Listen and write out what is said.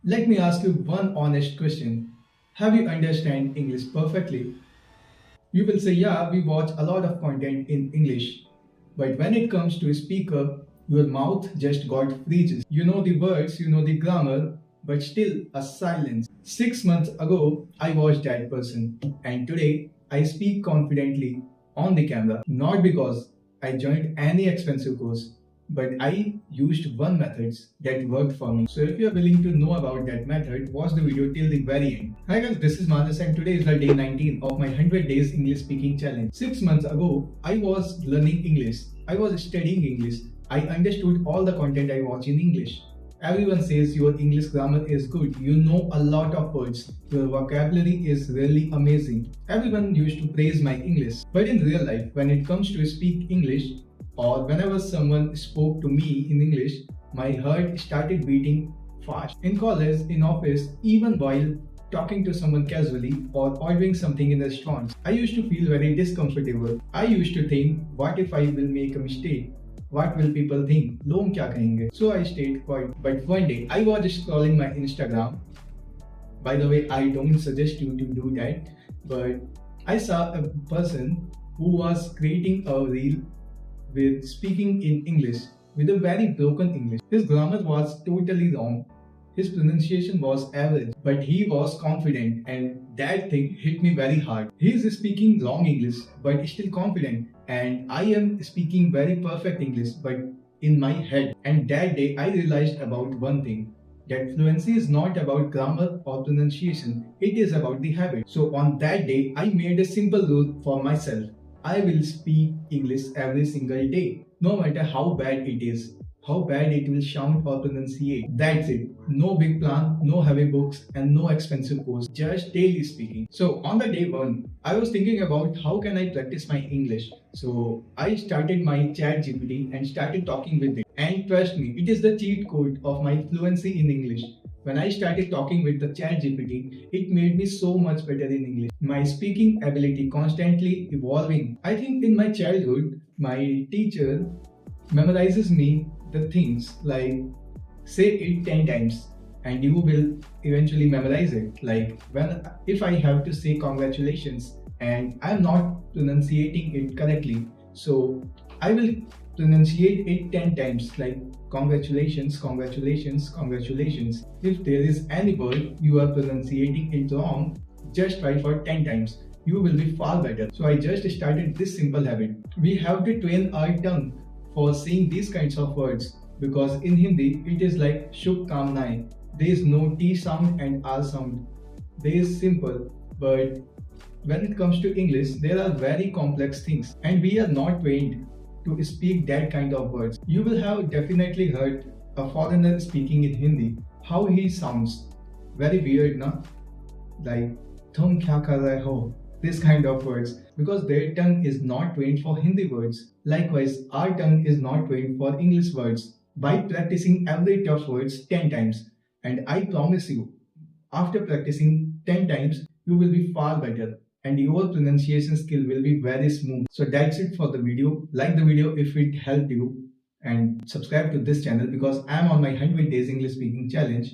Let me ask you one honest question. Have you understand English perfectly? You will say, yeah, we watch a lot of content in English. But when it comes to speak up, your mouth just got freezes. You know the words, you know the grammar, but still a silence. 6 months ago, I was that person. And today, I speak confidently on the camera. Not because I joined any expensive course, but I used one method that worked for me. So if you are willing to know about that method, watch the video till the very end. Hi guys, this is Manas and today is the day 19 of my 100 days English speaking challenge. 6 months ago, I was learning English. I was studying English. I understood all the content I watch in English. Everyone says your English grammar is good. You know a lot of words. Your vocabulary is really amazing. Everyone used to praise my English. But in real life, when it comes to speak English, or whenever someone spoke to me in English, my heart started beating fast. In college, in office, even while talking to someone casually or ordering something in restaurants, I used to feel very discomfortable. I used to think, what if I will make a mistake? What will people think? लोग क्या कहेंगे? So I stayed quiet. But one day, I was scrolling my Instagram. By the way, I don't suggest you to do that. But I saw a person who was creating a reel with speaking in English with a very broken English. His grammar was totally wrong. His pronunciation was average, but he was confident, and that thing hit me very hard. He is speaking wrong English, but still confident, and I am speaking very perfect English, but in my head. And that day, I realized about one thing, that fluency is not about grammar or pronunciation, it is about the habit. So on that day, I made a simple rule for myself. I will speak English every single day, no matter how bad it is, how bad it will sound or pronunciate. That's it. No big plan, no heavy books, and no expensive course, just daily speaking. So on the day one, I was thinking about how can I practice my English. So I started my chat GPT and started talking with it. And trust me, it is the cheat code of my fluency in English. When I started talking with the chat GPT, it made me so much better in English. My speaking ability constantly evolving. I think in my childhood, my teacher memorizes me the things like say it 10 times and you will eventually memorize it. Like when if I have to say congratulations and I'm not pronunciating it correctly, so I will pronunciate it 10 times like congratulations, congratulations, congratulations. If there is any word you are pronunciating it wrong, just try for 10 times. You will be far better. So I just started this simple habit. We have to train our tongue for saying these kinds of words because in Hindi it is like shuk kam nahi. There is no T sound and R sound. They is simple, but when it comes to English, there are very complex things and we are not trained to speak that kind of words. You will have definitely heard a foreigner speaking in Hindi, how he sounds. Very weird, na? Like, tum kya kar rahe ho? This kind of words, because their tongue is not trained for Hindi words. Likewise, our tongue is not trained for English words. By practicing every tough words 10 times, and I promise you, after practicing 10 times, you will be far better and your pronunciation skill will be very smooth. So that's it for the video. Like the video if it helped you and subscribe to this channel because I am on my 100 days English speaking challenge.